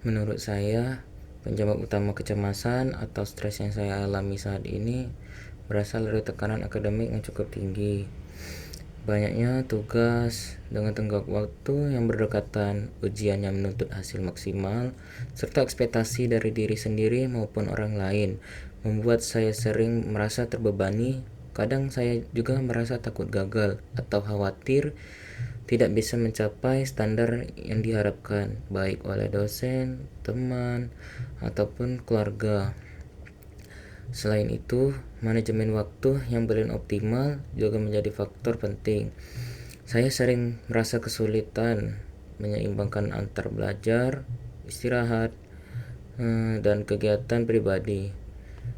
Menurut saya, penyebab utama kecemasan atau stres yang saya alami saat ini berasal dari tekanan akademik yang cukup tinggi. Banyaknya tugas dengan tenggat waktu yang berdekatan, ujian yang menuntut hasil maksimal, serta ekspektasi dari diri sendiri maupun orang lain membuat saya sering merasa terbebani. Kadang saya juga merasa takut gagal atau khawatir tidak bisa mencapai standar yang diharapkan, baik oleh dosen, teman, ataupun keluarga. Selain itu, manajemen waktu yang belum optimal juga menjadi faktor penting. Saya sering merasa kesulitan menyeimbangkan antar belajar, istirahat, dan kegiatan pribadi.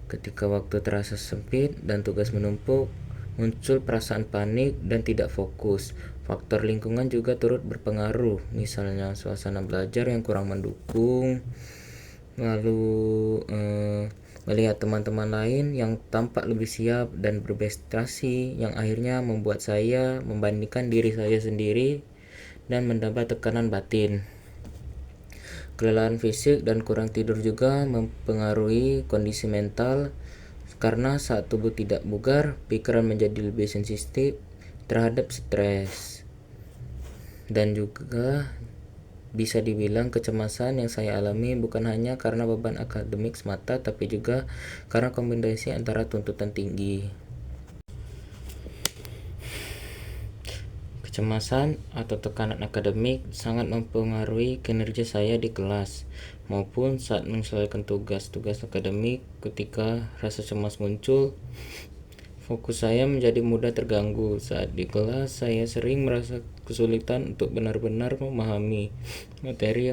Ketika waktu terasa sempit dan tugas menumpuk, muncul perasaan panik dan tidak fokus. Faktor lingkungan juga turut berpengaruh, misalnya suasana belajar yang kurang mendukung, lalu melihat teman-teman lain yang tampak lebih siap dan berprestasi, yang akhirnya membuat saya membandingkan diri saya sendiri dan mendapat tekanan batin. Kelelahan fisik dan kurang tidur juga mempengaruhi kondisi mental, karena saat tubuh tidak bugar, pikiran menjadi lebih sensitif terhadap stres. Dan juga bisa dibilang kecemasan yang saya alami bukan hanya karena beban akademik semata, tapi juga karena kombinasi antara tuntutan tinggi. Kecemasan atau tekanan akademik sangat mempengaruhi kinerja saya di kelas maupun saat menyelesaikan tugas-tugas akademik. Ketika rasa cemas muncul, fokus saya menjadi mudah terganggu. Saat di kelas, saya sering merasa kesulitan untuk benar-benar memahami materi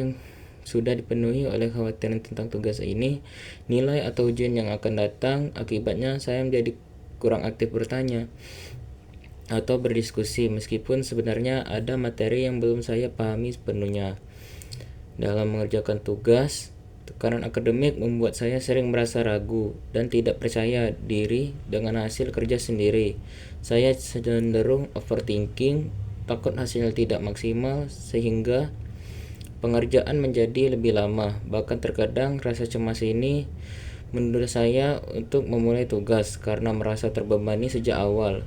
yang sudah dipenuhi oleh kekhawatiran tentang tugas ini, nilai atau ujian yang akan datang. Akibatnya saya menjadi kurang aktif bertanya atau berdiskusi, meskipun sebenarnya ada materi yang belum saya pahami sepenuhnya. Dalam mengerjakan tugas, tekanan akademik membuat saya sering merasa ragu dan tidak percaya diri dengan hasil kerja sendiri. Saya cenderung overthinking, takut hasilnya tidak maksimal, sehingga pengerjaan menjadi lebih lama. Bahkan terkadang rasa cemas ini menunda saya untuk memulai tugas karena merasa terbebani sejak awal.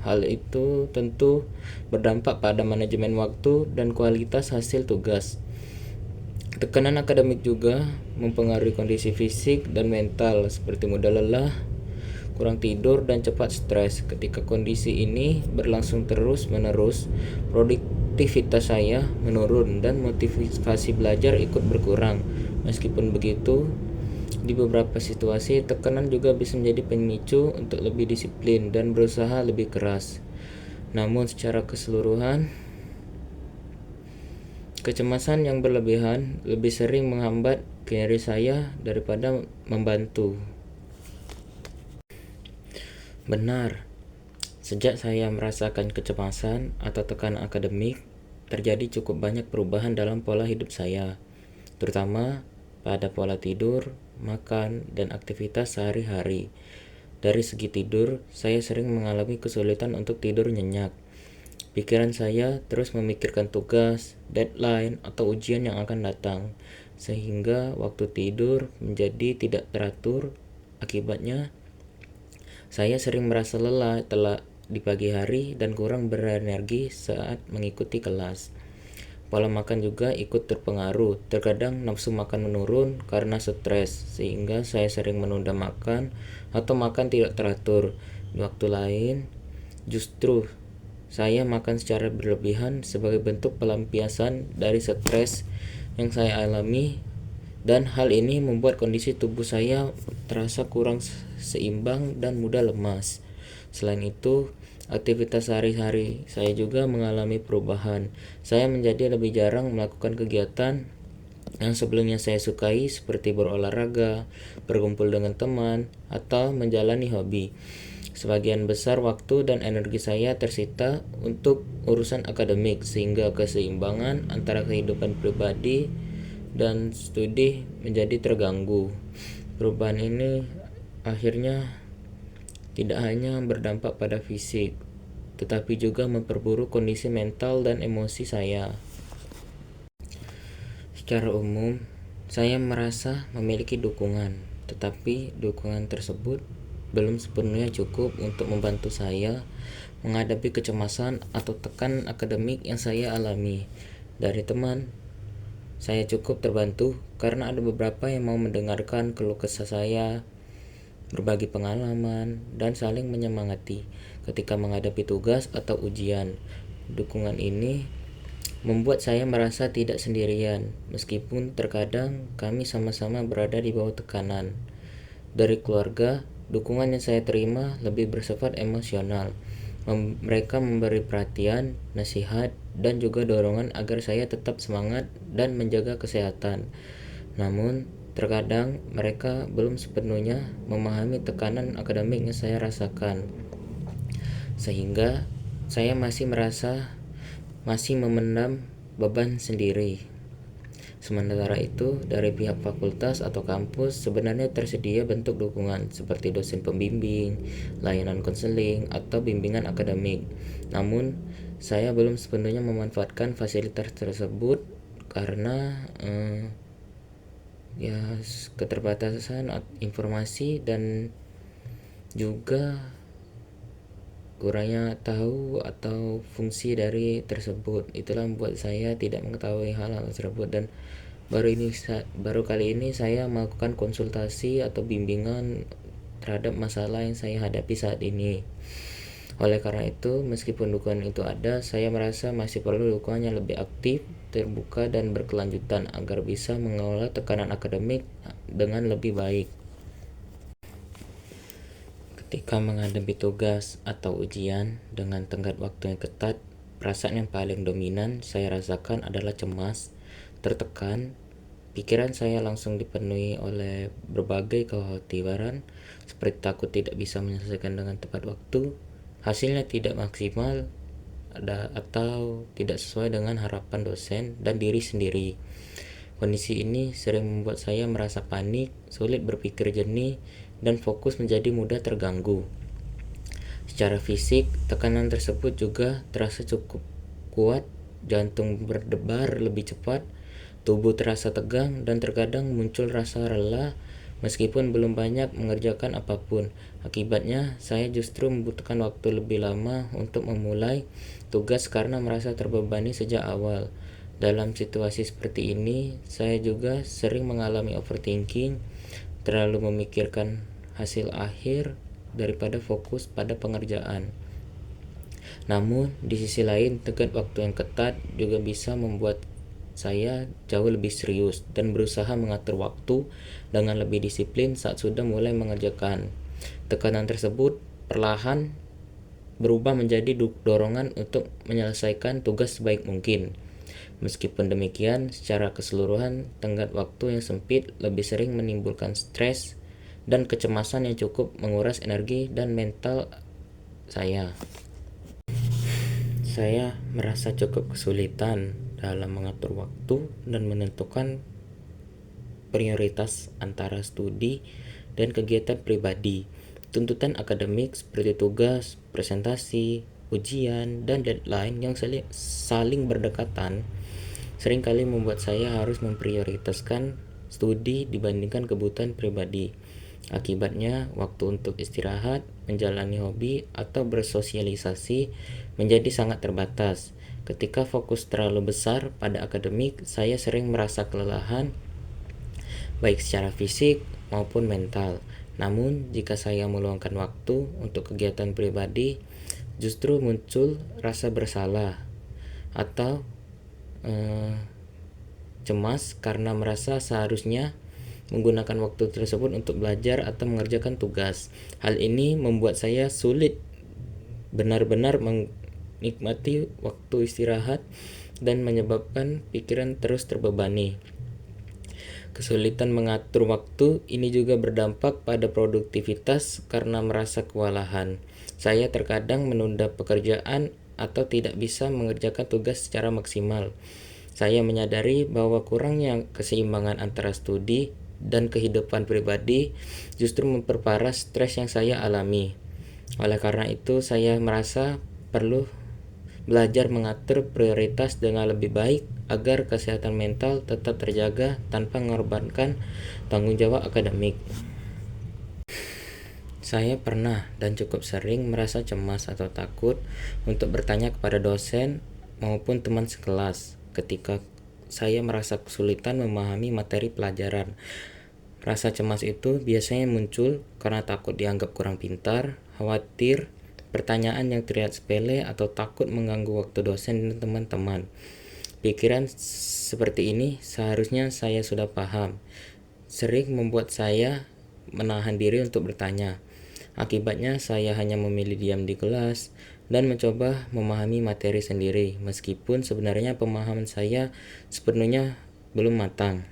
Hal itu tentu berdampak pada manajemen waktu dan kualitas hasil tugas. Tekanan akademik juga mempengaruhi kondisi fisik dan mental, seperti mudah lelah, kurang tidur, dan cepat stres. Ketika kondisi ini berlangsung terus-menerus, produktivitas saya menurun dan motivasi belajar ikut berkurang. Meskipun begitu, di beberapa situasi, tekanan juga bisa menjadi pemicu untuk lebih disiplin dan berusaha lebih keras. Namun secara keseluruhan, kecemasan yang berlebihan lebih sering menghambat kinerja saya daripada membantu. Benar, sejak saya merasakan kecemasan atau tekanan akademik, terjadi cukup banyak perubahan dalam pola hidup saya, terutama pada pola tidur, makan, dan aktivitas sehari-hari. Dari segi tidur, saya sering mengalami kesulitan untuk tidur nyenyak. Pikiran saya terus memikirkan tugas, deadline, atau ujian yang akan datang, sehingga waktu tidur menjadi tidak teratur. Akibatnya, saya sering merasa lelah di pagi hari dan kurang berenergi saat mengikuti kelas. Pola makan juga ikut terpengaruh. Terkadang nafsu makan menurun karena stres, sehingga saya sering menunda makan atau makan tidak teratur. Di waktu lain, justru saya makan secara berlebihan sebagai bentuk pelampiasan dari stres yang saya alami, dan hal ini membuat kondisi tubuh saya terasa kurang seimbang dan mudah lemas. Selain itu, aktivitas sehari-hari saya juga mengalami perubahan. Saya menjadi lebih jarang melakukan kegiatan yang sebelumnya saya sukai, seperti berolahraga, berkumpul dengan teman, atau menjalani hobi. Sebagian besar waktu dan energi saya tersita untuk urusan akademik, sehingga keseimbangan antara kehidupan pribadi dan studi menjadi terganggu. Perubahan ini akhirnya tidak hanya berdampak pada fisik, tetapi juga memperburuk kondisi mental dan emosi saya. Secara umum, saya merasa memiliki dukungan, tetapi dukungan tersebut belum sepenuhnya cukup untuk membantu saya menghadapi kecemasan atau tekanan akademik yang saya alami. Dari teman, saya cukup terbantu karena ada beberapa yang mau mendengarkan keluh kesah saya, berbagi pengalaman, dan saling menyemangati ketika menghadapi tugas atau ujian. Dukungan ini membuat saya merasa tidak sendirian, meskipun terkadang kami sama-sama berada di bawah tekanan. Dari keluarga, dukungan yang saya terima lebih bersifat emosional. Mereka memberi perhatian, nasihat, dan juga dorongan agar saya tetap semangat dan menjaga kesehatan. Namun, terkadang mereka belum sepenuhnya memahami tekanan akademik yang saya rasakan, sehingga saya masih memendam beban sendiri. Sementara itu, dari pihak fakultas atau kampus sebenarnya tersedia bentuk dukungan seperti dosen pembimbing, layanan konseling, atau bimbingan akademik. Namun, saya belum sepenuhnya memanfaatkan fasilitas tersebut karena keterbatasan informasi dan juga kurangnya tahu atau fungsi dari tersebut. Itulah membuat saya tidak mengetahui hal-hal tersebut, dan baru kali ini saya melakukan konsultasi atau bimbingan terhadap masalah yang saya hadapi saat ini. Oleh karena itu, meskipun dukungan itu ada, saya merasa masih perlu dukungan yang lebih aktif, terbuka, dan berkelanjutan agar bisa mengelola tekanan akademik dengan lebih baik. Ketika menghadapi tugas atau ujian dengan tenggat waktu yang ketat, perasaan yang paling dominan saya rasakan adalah cemas, tertekan. Pikiran saya langsung dipenuhi oleh berbagai kekhawatiran, seperti takut tidak bisa menyelesaikan dengan tepat waktu, hasilnya tidak maksimal, atau tidak sesuai dengan harapan dosen dan diri sendiri. Kondisi ini sering membuat saya merasa panik, sulit berpikir jernih, dan fokus menjadi mudah terganggu. Secara fisik, tekanan tersebut juga terasa cukup kuat, jantung berdebar lebih cepat, tubuh terasa tegang, dan terkadang muncul rasa lelah meskipun belum banyak mengerjakan apapun. Akibatnya, saya justru membutuhkan waktu lebih lama untuk memulai tugas karena merasa terbebani sejak awal. Dalam situasi seperti ini, saya juga sering mengalami overthinking, terlalu memikirkan hasil akhir daripada fokus pada pengerjaan. Namun, di sisi lain, tenggat waktu yang ketat juga bisa membuat saya jauh lebih serius dan berusaha mengatur waktu dengan lebih disiplin saat sudah mulai mengerjakan. Tekanan tersebut perlahan berubah menjadi dorongan untuk menyelesaikan tugas sebaik mungkin. Meskipun demikian, secara keseluruhan, tenggat waktu yang sempit lebih sering menimbulkan stres dan kecemasan yang cukup menguras energi dan mental saya. Saya merasa cukup kesulitan dalam mengatur waktu dan menentukan prioritas antara studi dan kegiatan pribadi. Tuntutan akademik seperti tugas, presentasi, ujian, dan deadline yang saling berdekatan seringkali membuat saya harus memprioritaskan studi dibandingkan kebutuhan pribadi. Akibatnya, waktu untuk istirahat, menjalani hobi, atau bersosialisasi menjadi sangat terbatas. Ketika fokus terlalu besar pada akademik, saya sering merasa kelelahan, baik secara fisik maupun mental. Namun, jika saya meluangkan waktu untuk kegiatan pribadi, justru muncul rasa bersalah atau cemas karena merasa seharusnya menggunakan waktu tersebut untuk belajar atau mengerjakan tugas. Hal ini membuat saya sulit benar-benar menikmati waktu istirahat dan menyebabkan pikiran terus terbebani. Kesulitan mengatur waktu ini juga berdampak pada produktivitas karena merasa kewalahan. Saya terkadang menunda pekerjaan atau tidak bisa mengerjakan tugas secara maksimal. Saya menyadari bahwa kurangnya keseimbangan antara studi dan kehidupan pribadi justru memperparah stres yang saya alami. Oleh karena itu, saya merasa perlu belajar mengatur prioritas dengan lebih baik agar kesehatan mental tetap terjaga tanpa mengorbankan tanggung jawab akademik. Saya pernah dan cukup sering merasa cemas atau takut untuk bertanya kepada dosen maupun teman sekelas ketika saya merasa kesulitan memahami materi pelajaran. Rasa cemas itu biasanya muncul karena takut dianggap kurang pintar, khawatir pertanyaan yang terlihat sepele, atau takut mengganggu waktu dosen dan teman-teman. Pikiran seperti ini seharusnya saya sudah paham. Sering membuat saya menahan diri untuk bertanya. Akibatnya saya hanya memilih diam di kelas dan mencoba memahami materi sendiri, meskipun sebenarnya pemahaman saya sepenuhnya belum matang.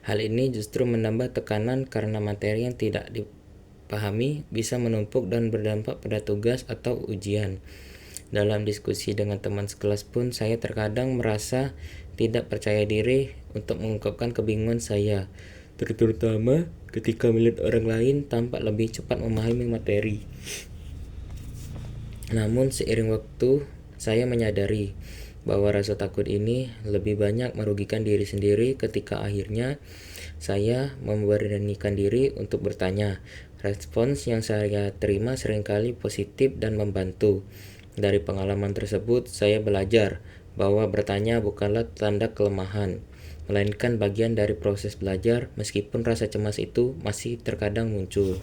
Hal ini justru menambah tekanan karena materi yang tidak dipahami bisa menumpuk dan berdampak pada tugas atau ujian. Dalam diskusi dengan teman sekelas pun saya terkadang merasa tidak percaya diri untuk mengungkapkan kebingungan saya, terutama ketika melihat orang lain tampak lebih cepat memahami materi. Namun seiring waktu, saya menyadari bahwa rasa takut ini lebih banyak merugikan diri sendiri ketika akhirnya saya memberanikan diri untuk bertanya. Respons yang saya terima seringkali positif dan membantu. Dari pengalaman tersebut, saya belajar bahwa bertanya bukanlah tanda kelemahan, melainkan bagian dari proses belajar, meskipun rasa cemas itu masih terkadang muncul.